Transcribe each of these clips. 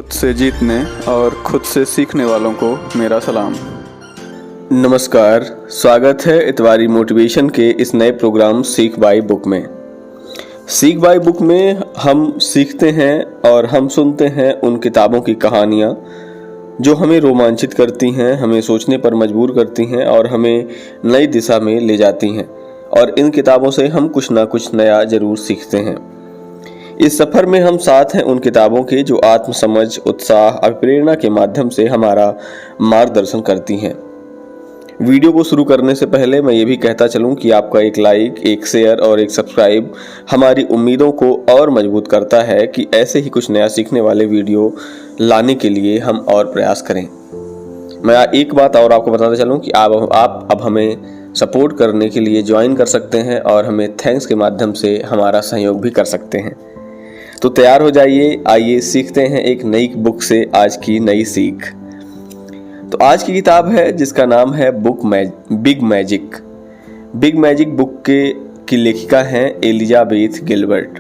खुद से जीतने और खुद से सीखने वालों को मेरा सलाम। नमस्कार, स्वागत है इतवारी मोटिवेशन के इस नए प्रोग्राम सीख बाय बुक में। सीख बाय बुक में हम सीखते हैं और हम सुनते हैं उन किताबों की कहानियाँ जो हमें रोमांचित करती हैं, हमें सोचने पर मजबूर करती हैं और हमें नई दिशा में ले जाती हैं। और इन किताबों से हम कुछ ना कुछ नया जरूर सीखते हैं। इस सफर में हम साथ हैं उन किताबों के जो आत्मसमझ, उत्साह और प्रेरणा के माध्यम से हमारा मार्गदर्शन करती हैं। वीडियो को शुरू करने से पहले मैं ये भी कहता चलूं कि आपका एक लाइक, एक शेयर और एक सब्सक्राइब हमारी उम्मीदों को और मजबूत करता है कि ऐसे ही कुछ नया सीखने वाले वीडियो लाने के लिए हम और प्रयास करें। मैं एक बात और आपको बताता चलूं कि आप अब हमें सपोर्ट करने के लिए ज्वाइन कर सकते हैं और हमें थैंक्स के माध्यम से हमारा सहयोग भी कर सकते हैं। तो तैयार हो जाइए, आइए सीखते हैं एक नई बुक से आज की नई सीख। तो आज की किताब है जिसका नाम है big magic. Big magic book की लेखिका हैं एलिजाबेथ गिलबर्ट।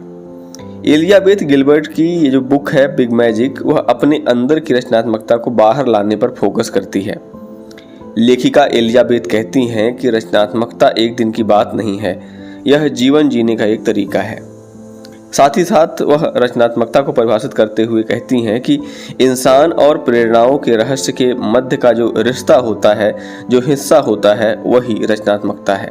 एलिजाबेथ गिलबर्ट की ये जो बुक है बिग मैजिक, वह अपने अंदर की रचनात्मकता को बाहर लाने पर फोकस करती है। लेखिका एलिजाबेथ कहती हैं कि रचनात्मकता एक दिन की बात नहीं है, यह जीवन जीने का एक तरीका है। साथ ही साथ वह रचनात्मकता को परिभाषित करते हुए कहती हैं कि इंसान और प्रेरणाओं के रहस्य के मध्य का जो रिश्ता होता है, जो हिस्सा होता है, वही रचनात्मकता है।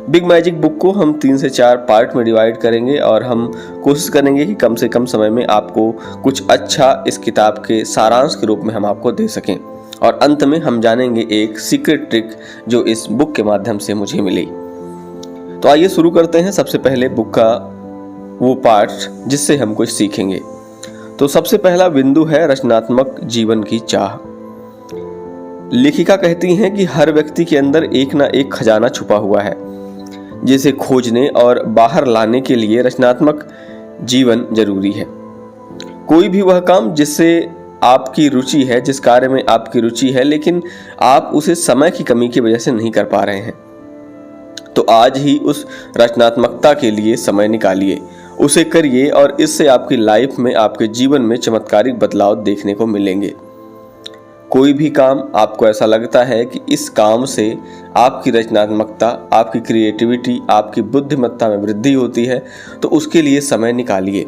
बिग मैजिक बुक को हम 3 से 4 पार्ट में डिवाइड करेंगे और हम कोशिश करेंगे कि कम से कम समय में आपको कुछ अच्छा इस किताब के सारांश के रूप में हम आपको दे सकें। और अंत में हम जानेंगे एक सीक्रेट ट्रिक जो इस बुक के माध्यम से मुझे मिली। तो आइए शुरू करते हैं सबसे पहले बुक का वो पार्ट जिससे हम कुछ सीखेंगे। तो सबसे पहला बिंदु है रचनात्मक जीवन की चाह। लेखिका कहती हैं कि हर व्यक्ति के अंदर एक ना एक खजाना छुपा हुआ है जिसे खोजने और बाहर लाने के लिए रचनात्मक जीवन जरूरी है। कोई भी वह काम जिससे आपकी रुचि है, जिस कार्य में आपकी रुचि है, लेकिन आप उसे समय की कमी की वजह से नहीं कर पा रहे हैं, तो आज ही उस रचनात्मकता के लिए समय निकालिए, उसे करिए और इससे आपकी लाइफ में, आपके जीवन में चमत्कारिक बदलाव देखने को मिलेंगे। कोई भी काम आपको ऐसा लगता है कि इस काम से आपकी रचनात्मकता, आपकी क्रिएटिविटी, आपकी बुद्धिमत्ता में वृद्धि होती है, तो उसके लिए समय निकालिए।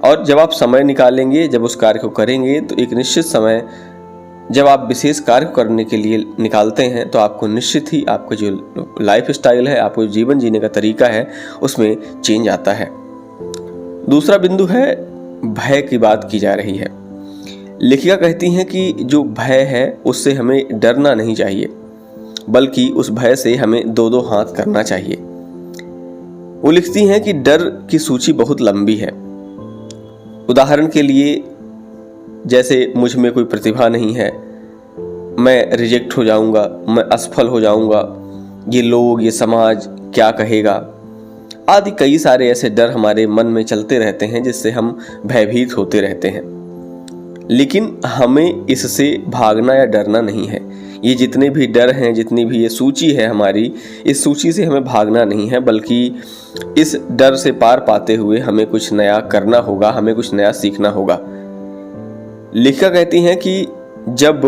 और जब आप समय निकालेंगे, जब उस कार्य को करेंगे, तो एक निश्चित समय जब आप विशेष कार्य करने के लिए निकालते हैं तो आपको निश्चित ही आपका जो लाइफ स्टाइल है, आपको जीवन जीने का तरीका है, उसमें चेंज आता है। दूसरा बिंदु है भय की बात की जा रही है। लेखिका कहती हैं कि जो भय है उससे हमें डरना नहीं चाहिए, बल्कि उस भय से हमें दो हाथ करना चाहिए। वो लिखती हैं कि डर की सूची बहुत लंबी है। उदाहरण के लिए, जैसे मुझ में कोई प्रतिभा नहीं है, मैं रिजेक्ट हो जाऊंगा, मैं असफल हो जाऊंगा, ये लोग, ये समाज क्या कहेगा, आदि कई सारे ऐसे डर हमारे मन में चलते रहते हैं जिससे हम भयभीत होते रहते हैं। लेकिन हमें इससे भागना या डरना नहीं है। ये जितने भी डर हैं, जितनी भी ये सूची है हमारी, इस सूची से हमें भागना नहीं है, बल्कि इस डर से पार पाते हुए हमें कुछ नया करना होगा, हमें कुछ नया सीखना होगा। लेखिका कहती हैं कि जब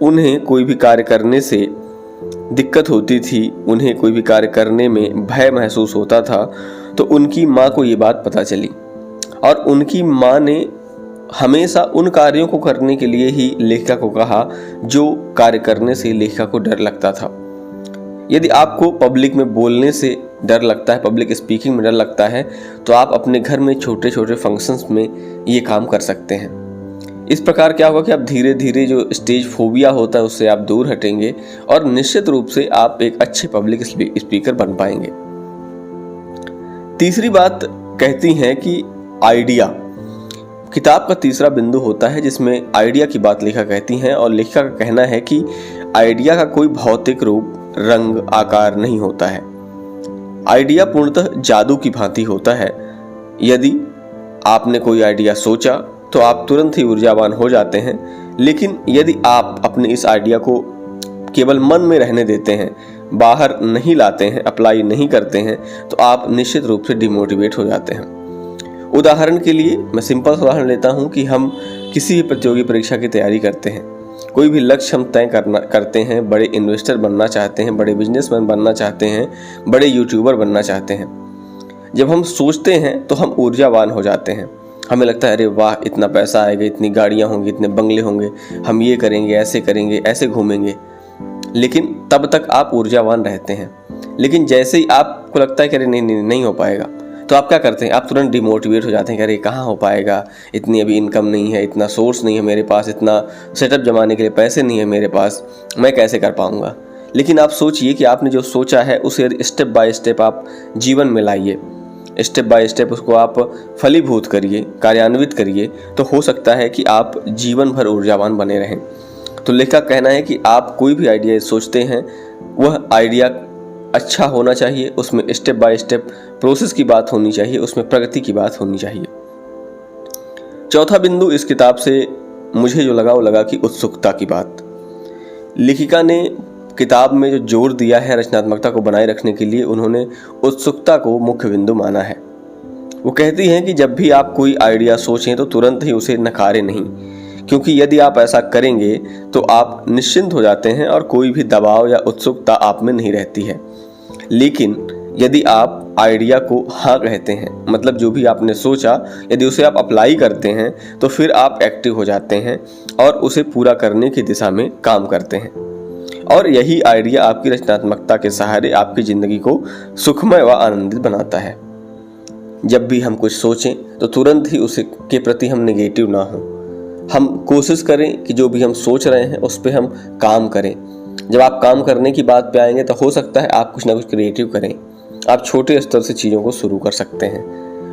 उन्हें कोई भी कार्य करने से दिक्कत होती थी, उन्हें कोई भी कार्य करने में भय महसूस होता था, तो उनकी माँ को ये बात पता चली और उनकी माँ ने हमेशा उन कार्यों को करने के लिए ही लेखिका को कहा जो कार्य करने से लेखिका को डर लगता था। यदि आपको पब्लिक में बोलने से डर लगता है, पब्लिक स्पीकिंग में डर लगता है, तो आप अपने घर में छोटे छोटे फंक्शंस में ये काम कर सकते हैं। इस प्रकार क्या होगा कि आप धीरे धीरे जो स्टेज फोबिया होता है उससे आप दूर हटेंगे और निश्चित रूप से आप एक अच्छे पब्लिक स्पीकर बन पाएंगे। तीसरी बात कहती हैं कि आइडिया। किताब का तीसरा बिंदु होता है जिसमें आइडिया की बात लेखिका कहती हैं और लेखिका का कहना है कि आइडिया का कोई भौतिक रूप, रंग, आकार नहीं होता है। आइडिया पूर्णतः जादू की भांति होता है। यदि आपने कोई आइडिया सोचा तो आप तुरंत ही ऊर्जावान हो जाते हैं, लेकिन यदि आप अपने इस आइडिया को केवल मन में रहने देते हैं, बाहर नहीं लाते हैं, अप्लाई नहीं करते हैं, तो आप निश्चित रूप से डिमोटिवेट हो जाते हैं। उदाहरण के लिए मैं सिंपल उदाहरण लेता हूँ कि हम किसी भी प्रतियोगी परीक्षा की तैयारी करते हैं, कोई भी लक्ष्य हम तय करते हैं, बड़े इन्वेस्टर बनना चाहते हैं, बड़े बिजनेसमैन बनना चाहते हैं, बड़े यूट्यूबर बनना चाहते हैं। जब हम सोचते हैं तो हम ऊर्जावान हो जाते हैं, हमें लगता है अरे वाह इतना पैसा आएगा, इतनी गाड़ियाँ होंगी, इतने बंगले होंगे, हम ये करेंगे, ऐसे घूमेंगे। लेकिन तब तक आप ऊर्जावान रहते हैं, लेकिन जैसे ही आपको लगता है कि अरे नहीं हो पाएगा, तो आप क्या करते हैं, आप तुरंत डिमोटिवेट हो जाते हैं कि अरे कहाँ हो पाएगा, इतनी अभी इनकम नहीं है, इतना सोर्स नहीं है मेरे पास, इतना सेटअप जमाने के लिए पैसे नहीं है मेरे पास, मैं कैसे कर पाऊँगा। लेकिन आप सोचिए कि आपने जो सोचा है उसे स्टेप बाय स्टेप आप जीवन में लाइए, स्टेप बाय स्टेप उसको आप फलीभूत करिए, कार्यान्वित करिए, तो हो सकता है कि आप जीवन भर ऊर्जावान बने रहें। तो लेखक का कहना है कि आप कोई भी आइडिया सोचते हैं वह आइडिया अच्छा होना चाहिए, उसमें स्टेप बाय स्टेप प्रोसेस की बात होनी चाहिए, उसमें प्रगति की बात होनी चाहिए। चौथा बिंदु इस किताब से मुझे जो लगा वो लगा कि उत्सुकता की बात। लेखिका ने किताब में जो जोर दिया है रचनात्मकता को बनाए रखने के लिए, उन्होंने उत्सुकता को मुख्य बिंदु माना है। वो कहती हैं कि जब भी आप कोई आइडिया सोचें तो तुरंत ही उसे नकारें नहीं, क्योंकि यदि आप ऐसा करेंगे तो आप निश्चिंत हो जाते हैं और कोई भी दबाव या उत्सुकता आप में नहीं रहती है। लेकिन यदि आप आइडिया को हाँ कहते हैं, मतलब जो भी आपने सोचा यदि उसे आप अप्लाई करते हैं, तो फिर आप एक्टिव हो जाते हैं और उसे पूरा करने की दिशा में काम करते हैं। और यही आइडिया आपकी रचनात्मकता के सहारे आपकी ज़िंदगी को सुखमय व आनंदित बनाता है। जब भी हम कुछ सोचें तो तुरंत ही उसे के प्रति हम नेगेटिव ना हो, हम कोशिश करें कि जो भी हम सोच रहे हैं उस पर हम काम करें। जब आप काम करने की बात पे आएंगे तो हो सकता है आप कुछ ना कुछ क्रिएटिव करें, आप छोटे स्तर से चीज़ों को शुरू कर सकते हैं।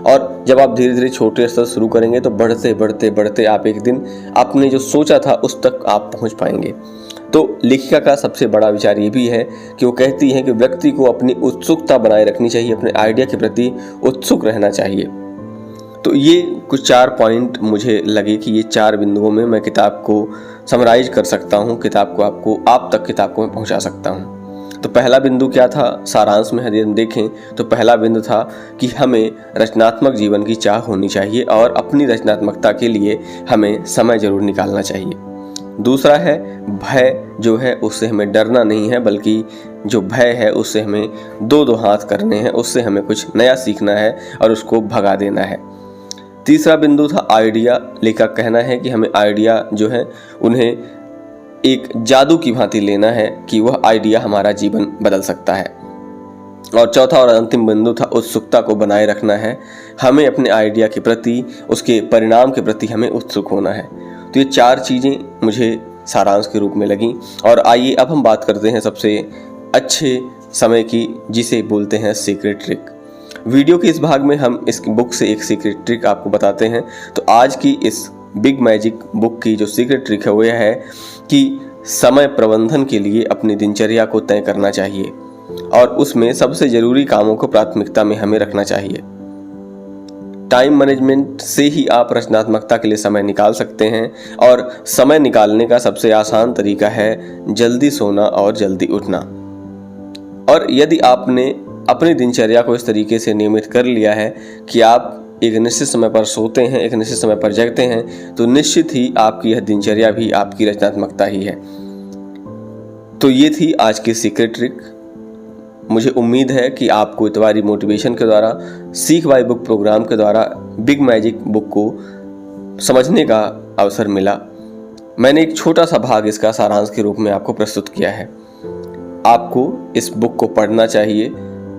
और जब आप धीरे धीरे छोटे स्तर शुरू करेंगे तो बढ़ते बढ़ते बढ़ते आप एक दिन आपने जो सोचा था उस तक आप पहुंच पाएंगे। तो लेखिका का सबसे बड़ा विचार ये भी है कि वो कहती हैं कि व्यक्ति को अपनी उत्सुकता बनाए रखनी चाहिए, अपने आइडिया के प्रति उत्सुक रहना चाहिए। तो ये कुछ 4 पॉइंट मुझे लगे कि ये 4 बिंदुओं में मैं किताब को समराइज कर सकता हूँ, किताब को आप तक किताब को मैं पहुँचा सकता हूँ। तो पहला बिंदु क्या था, सारांश में यदि हम देखें तो पहला बिंदु था कि हमें रचनात्मक जीवन की चाह होनी चाहिए और अपनी रचनात्मकता के लिए हमें समय जरूर निकालना चाहिए। दूसरा है भय जो है उससे हमें डरना नहीं है, बल्कि जो भय है उससे हमें दो हाथ करने हैं, उससे हमें कुछ नया सीखना है और उसको भगा देना है। तीसरा बिंदु था आइडिया। लेखक कहना है कि हमें आइडिया जो है उन्हें एक जादू की भांति लेना है कि वह आइडिया हमारा जीवन बदल सकता है। और चौथा और अंतिम बिंदु था उत्सुकता को बनाए रखना है, हमें अपने आइडिया के प्रति, उसके परिणाम के प्रति हमें उत्सुक होना है। तो ये 4 चीज़ें मुझे सारांश के रूप में लगी। और आइए अब हम बात करते हैं सबसे अच्छे समय की, जिसे बोलते हैं सीक्रेट ट्रिक। वीडियो के इस भाग में हम इस बुक से एक सीक्रेट ट्रिक आपको बताते हैं। तो आज की इस बिग मैजिक बुक की जो सीक्रेट ट्रिक है वो यह है कि समय प्रबंधन के लिए अपनी दिनचर्या को तय करना चाहिए और उसमें सबसे ज़रूरी कामों को प्राथमिकता में हमें रखना चाहिए। टाइम मैनेजमेंट से ही आप रचनात्मकता के लिए समय निकाल सकते हैं और समय निकालने का सबसे आसान तरीका है जल्दी सोना और जल्दी उठना। और यदि आपने अपनी दिनचर्या को इस तरीके से नियमित कर लिया है कि आप एक निश्चित समय पर सोते हैं, एक निश्चित समय पर जगते हैं, तो निश्चित ही आपकी यह दिनचर्या भी आपकी रचनात्मकता ही है। तो ये थी आज की सीक्रेट ट्रिक। मुझे उम्मीद है कि आपको इतवारी मोटिवेशन के द्वारा, सीख बाय बुक प्रोग्राम के द्वारा बिग मैजिक बुक को समझने का अवसर मिला। मैंने एक छोटा सा भाग इसका सारांश के रूप में आपको प्रस्तुत किया है। आपको इस बुक को पढ़ना चाहिए,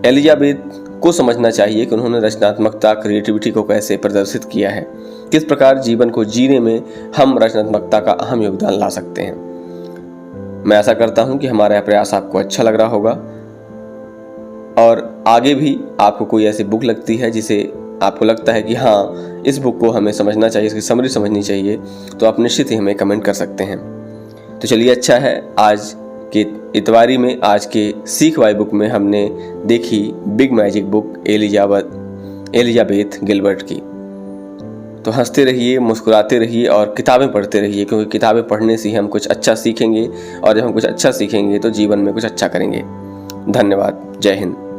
एलिजाबेथ को समझना चाहिए कि उन्होंने रचनात्मकता, क्रिएटिविटी को कैसे प्रदर्शित किया है, किस प्रकार जीवन को जीने में हम रचनात्मकता का अहम योगदान ला सकते हैं। मैं आशा करता हूं कि हमारा यह प्रयास आपको अच्छा लग रहा होगा और आगे भी आपको कोई ऐसी बुक लगती है जिसे आपको लगता है कि हाँ इस बुक को हमें समझना चाहिए, इसकी समरी समझनी चाहिए, तो आप निश्चित ही हमें कमेंट कर सकते हैं। तो चलिए, अच्छा है, आज के इतवारी में, आज के सीख बाय बुक में हमने देखी big magic book Elizabeth Gilbert की। तो हंसते रहिए, मुस्कुराते रहिए और किताबें पढ़ते रहिए, क्योंकि किताबें पढ़ने से ही हम कुछ अच्छा सीखेंगे और जब हम कुछ अच्छा सीखेंगे तो जीवन में कुछ अच्छा करेंगे। धन्यवाद। जय हिंद।